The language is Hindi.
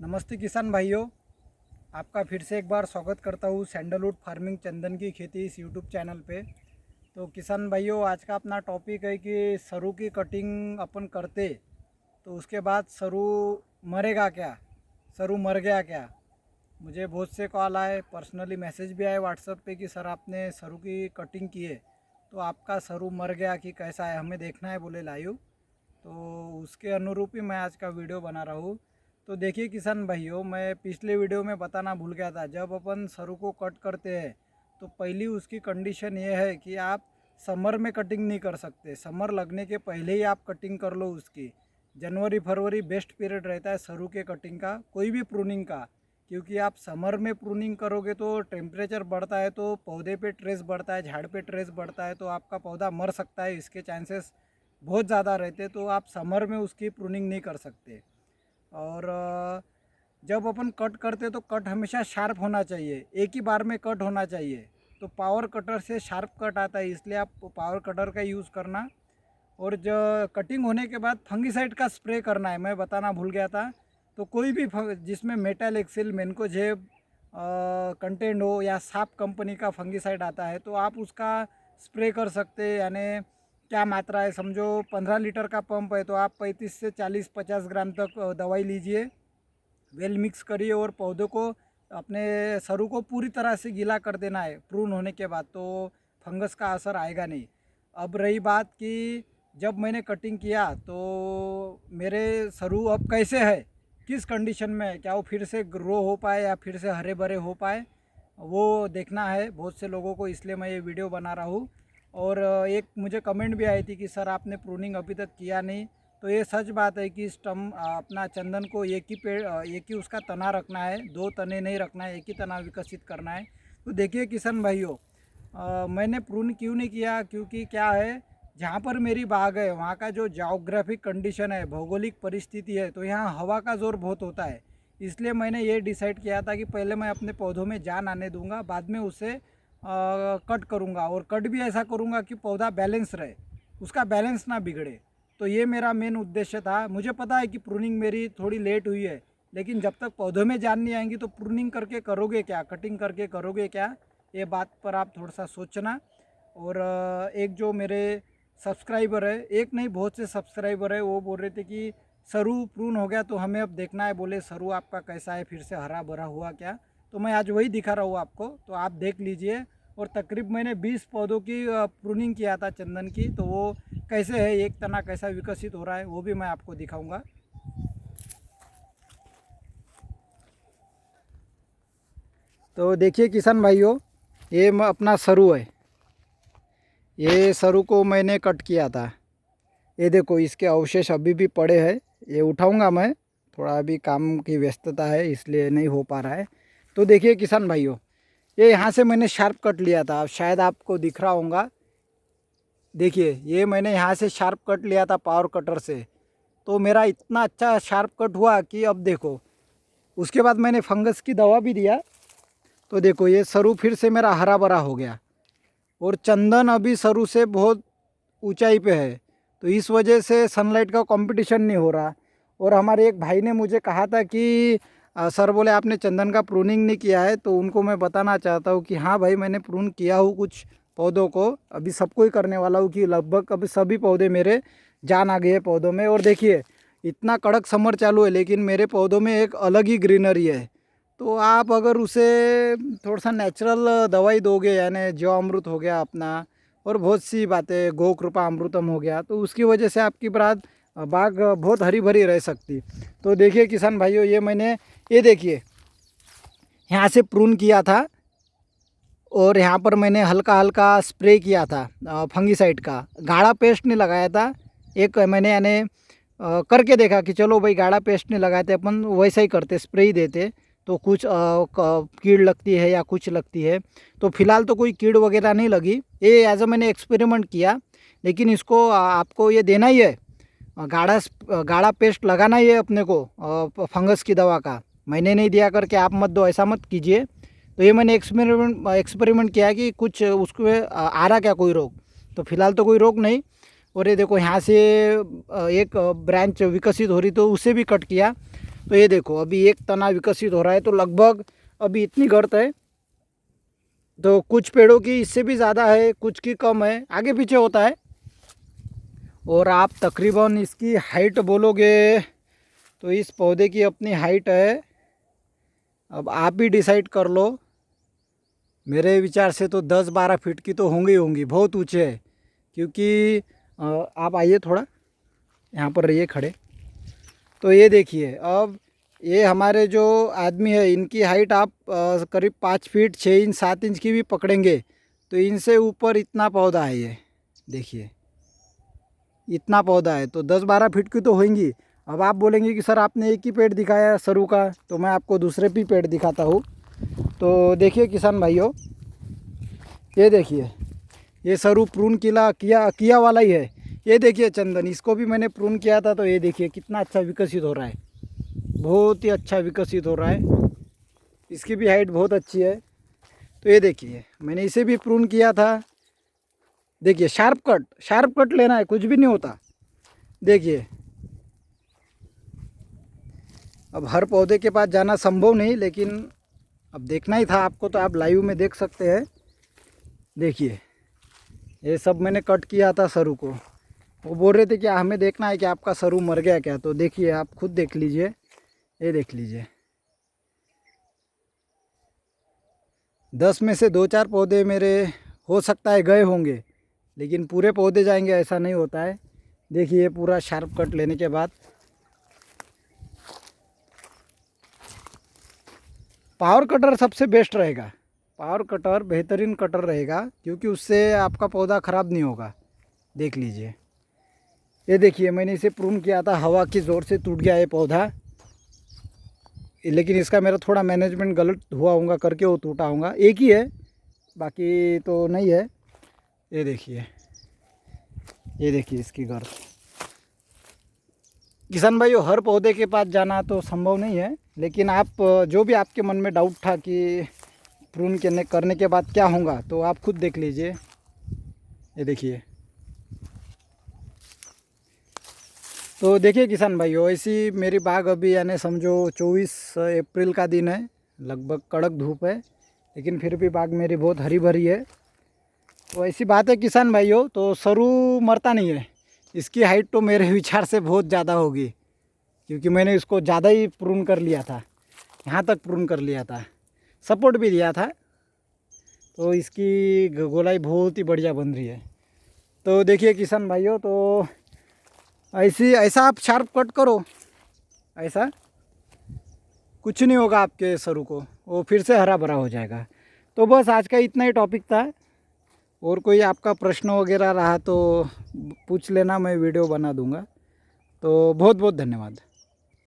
नमस्ते किसान भाइयों, आपका फिर से एक बार स्वागत करता हूँ सैंडलवुड फार्मिंग चंदन की खेती इस यूट्यूब चैनल पे। तो किसान भाइयों, आज का अपना टॉपिक है कि सरू की कटिंग अपन करते तो उसके बाद सरू मरेगा क्या, सरू मर गया क्या। मुझे बहुत से कॉल आए, पर्सनली मैसेज भी आए व्हाट्सएप पे कि सर आपने सरू की कटिंग की है तो आपका सरू मर गया कि कैसा है, हमें देखना है बोले लाइव। तो उसके अनुरूप ही मैं आज का वीडियो बना रहा हूँ। तो देखिए किसान भाइयों, मैं पिछले वीडियो में बताना भूल गया था, जब अपन सरू को कट करते हैं तो पहली उसकी कंडीशन ये है कि आप समर में कटिंग नहीं कर सकते। समर लगने के पहले ही आप कटिंग कर लो उसकी। जनवरी फरवरी बेस्ट पीरियड रहता है सरू के कटिंग का, कोई भी प्रूनिंग का। क्योंकि आप समर में प्रूनिंग करोगे तो टेम्परेचर बढ़ता है तो पौधे पे ट्रेस बढ़ता है, झाड़ पे ट्रेस बढ़ता है, तो आपका पौधा मर सकता है, इसके चांसेस बहुत ज़्यादा रहते। तो आप समर में उसकी प्रूनिंग नहीं कर सकते। और जब अपन कट करते तो कट हमेशा शार्प होना चाहिए, एक ही बार में कट होना चाहिए। तो पावर कटर से शार्प कट आता है, इसलिए आप पावर कटर का यूज़ करना। और जो कटिंग होने के बाद फंगीसाइड का स्प्रे करना है, मैं बताना भूल गया था। तो कोई भी जिसमें मेटल एक्सिल मेनकोजेब कंटेंट हो या साप कंपनी का फंगीसाइड आता है तो आप उसका स्प्रे कर सकते हैं। यानी क्या मात्रा है, समझो 15 लीटर का पंप है तो आप 35 से 40-50 ग्राम तक दवाई लीजिए, वेल मिक्स करिए और पौधों को अपने सरू को पूरी तरह से गीला कर देना है प्रून होने के बाद, तो फंगस का असर आएगा नहीं। अब रही बात कि जब मैंने कटिंग किया तो मेरे सरू अब कैसे है, किस कंडीशन में है, क्या वो फिर से ग्रो हो पाए या फिर से हरे भरे हो पाए, वो देखना है बहुत से लोगों को, इसलिए मैं ये वीडियो बना रहा हूँ। और एक मुझे कमेंट भी आई थी कि सर आपने प्रूनिंग अभी तक किया नहीं। तो ये सच बात है कि स्टम अपना चंदन को एक ही पेड़ एक ही उसका तना रखना है, दो तने नहीं रखना है, एक ही तना विकसित करना है। तो देखिए किसान भाइयों, मैंने प्रून क्यों नहीं किया, क्योंकि क्या है, जहाँ पर मेरी बाग है वहाँ का जो जोग्राफिक कंडीशन है, भौगोलिक परिस्थिति है, तो यहाँ हवा का ज़ोर बहुत होता है। इसलिए मैंने ये डिसाइड किया था कि पहले मैं अपने पौधों में जान आने दूंगा, बाद में उसे कट करूँगा। और कट भी ऐसा करूँगा कि पौधा बैलेंस रहे, उसका बैलेंस ना बिगड़े। तो ये मेरा मेन उद्देश्य था। मुझे पता है कि प्रूनिंग मेरी थोड़ी लेट हुई है, लेकिन जब तक पौधों में जान नहीं आएंगी तो प्रूनिंग करके करोगे क्या, कटिंग करके करोगे क्या, ये बात पर आप थोड़ा सा सोचना। और एक जो मेरे सब्सक्राइबर है, एक नहीं बहुत से सब्सक्राइबर है, वो बोल रहे थे कि सरू प्रून हो गया तो हमें अब देखना है, बोले सरू आपका कैसा है, फिर से हरा भरा हुआ क्या। तो मैं आज वही दिखा रहा हूँ आपको, तो आप देख लीजिए। और तकरीब मैंने 20 पौधों की प्रूनिंग किया था चंदन की, तो वो कैसे है, एक तना कैसा विकसित हो रहा है वो भी मैं आपको दिखाऊंगा। तो देखिए किसान भाइयों, ये अपना सरू है, ये सरू को मैंने कट किया था। ये देखो इसके अवशेष अभी भी पड़े हैं, ये उठाऊंगा मैं, थोड़ा अभी काम की व्यस्तता है इसलिए नहीं हो पा रहा है। तो देखिए किसान भाइयों, ये यहाँ से मैंने शार्प कट लिया था, शायद आपको दिख रहा होगा। देखिए ये मैंने यहाँ से शार्प कट लिया था पावर कटर से, तो मेरा इतना अच्छा शार्प कट हुआ कि अब देखो, उसके बाद मैंने फंगस की दवा भी दिया। तो देखो ये सरू फिर से मेरा हरा भरा हो गया और चंदन अभी सरू से बहुत ऊंचाई पे है। तो इस वजह से सनलाइट का कंपटीशन नहीं हो रहा। और हमारे एक भाई ने मुझे कहा था कि सर बोले आपने चंदन का प्रूनिंग नहीं किया है, तो उनको मैं बताना चाहता हूँ कि हाँ भाई, मैंने प्रून किया हूँ कुछ पौधों को, अभी सबको ही करने वाला हूँ कि लगभग अभी सभी पौधे मेरे जान आ गए हैं पौधों में। और देखिए इतना कड़क समर चालू है लेकिन मेरे पौधों में एक अलग ही ग्रीनरी है। तो आप अगर उसे थोड़ा सा नेचुरल दवाई दोगे, यानी जीव अमृत हो गया अपना, और बहुत सी बातें, गो कृपा अमृतम हो गया, तो उसकी वजह से आपकी बाग बहुत हरी भरी रह सकती। तो देखिए किसान भाइयों, ये मैंने, ये देखिए यहाँ से प्रून किया था और यहाँ पर मैंने हल्का हल्का स्प्रे किया था फंगीसाइड का, गाढ़ा पेस्ट नहीं लगाया था। एक मैंने यानी करके देखा कि चलो भाई गाढ़ा पेस्ट नहीं लगाते अपन, वैसा ही करते, स्प्रे ही देते, तो कुछ कीड़ लगती है या कुछ लगती है। तो फिलहाल तो कोई कीड़ वगैरह नहीं लगी, ये एज अ मैंने एक्सपेरिमेंट किया। लेकिन इसको आपको ये देना ही है, गाढ़ा पेस्ट लगाना ही है अपने को फंगस की दवा का। मैंने नहीं दिया करके आप मत दो, ऐसा मत कीजिए। तो ये मैंने एक्सपेरिमेंट किया कि कुछ उसको आ रहा क्या कोई रोग, तो फिलहाल तो कोई रोग नहीं। और ये देखो यहाँ से एक ब्रांच विकसित हो रही, तो उसे भी कट किया। तो ये देखो अभी एक तना विकसित हो रहा है, तो लगभग अभी इतनी गर्त है। तो कुछ पेड़ों की इससे भी ज़्यादा है, कुछ की कम है, आगे पीछे होता है। और आप तकरीबन इसकी हाइट बोलोगे तो इस पौधे की अपनी हाइट है, अब आप ही डिसाइड कर लो। मेरे विचार से तो 10-12 फीट की तो होंगी, बहुत ऊंचे है। क्योंकि आप आइए थोड़ा यहाँ पर रहिए खड़े। तो ये देखिए, अब ये हमारे जो आदमी है इनकी हाइट आप करीब 5 फीट 6 इंच 7 इंच की भी पकड़ेंगे तो इनसे ऊपर इतना पौधा है। ये देखिए इतना पौधा है, तो 10-12 फीट की तो होंगी। अब आप बोलेंगे कि सर आपने एक ही पेड़ दिखाया सरू का, तो मैं आपको दूसरे भी पेड़ दिखाता हूँ। तो देखिए किसान भाइयों, ये देखिए ये सरू प्रून किया वाला ही है। ये देखिए चंदन, इसको भी मैंने प्रून किया था, तो ये देखिए कितना अच्छा विकसित हो रहा है, बहुत ही अच्छा विकसित हो रहा है। इसकी भी हाइट बहुत अच्छी है। तो ये देखिए मैंने इसे भी प्रून किया था। देखिए शार्प कट लेना है, कुछ भी नहीं होता। देखिए अब हर पौधे के पास जाना संभव नहीं, लेकिन अब देखना ही था आपको, तो आप लाइव में देख सकते हैं। देखिए ये सब मैंने कट किया था सरू को। वो बोल रहे थे कि हमें देखना है कि आपका सरू मर गया क्या, तो देखिए आप खुद देख लीजिए, ये देख लीजिए 10 में से 2-4 पौधे मेरे हो सकता है गए होंगे, लेकिन पूरे पौधे जाएंगे ऐसा नहीं होता है। देखिए पूरा शार्प कट लेने के बाद पावर कटर सबसे बेस्ट रहेगा। पावर कटर बेहतरीन कटर रहेगा, क्योंकि उससे आपका पौधा ख़राब नहीं होगा। देख लीजिए, ये देखिए मैंने इसे प्रून किया था, हवा की ज़ोर से टूट गया ये पौधा। लेकिन इसका मेरा थोड़ा मैनेजमेंट गलत हुआ होगा करके वो टूटा होगा। एक ही है, बाकी तो नहीं है। ये देखिए, ये देखिए इसकी गर्द। किसान भाइयों, हर पौधे के पास जाना तो संभव नहीं है, लेकिन आप जो भी आपके मन में डाउट था कि प्रून करने के बाद क्या होगा, तो आप खुद देख लीजिए। ये देखिए, तो देखिए किसान भाइयों, ऐसी मेरी बाग अभी यानी समझो 24 अप्रैल का दिन है, लगभग कड़क धूप है, लेकिन फिर भी बाग मेरी बहुत हरी भरी है। तो ऐसी बात है किसान भाइयों, तो सरू मरता नहीं है। इसकी हाइट तो मेरे विचार से बहुत ज़्यादा होगी, क्योंकि मैंने इसको ज़्यादा ही प्रून कर लिया था, यहाँ तक प्रून कर लिया था, सपोर्ट भी दिया था। तो इसकी गोलाई बहुत ही बढ़िया बन रही है। तो देखिए किसान भाइयों, तो ऐसा आप शार्प कट करो, ऐसा कुछ नहीं होगा आपके सरू को, वो फिर से हरा भरा हो जाएगा। तो बस आज का इतना ही टॉपिक था। और कोई आपका प्रश्न वगैरह रहा तो पूछ लेना, मैं वीडियो बना दूंगा। तो बहुत बहुत धन्यवाद।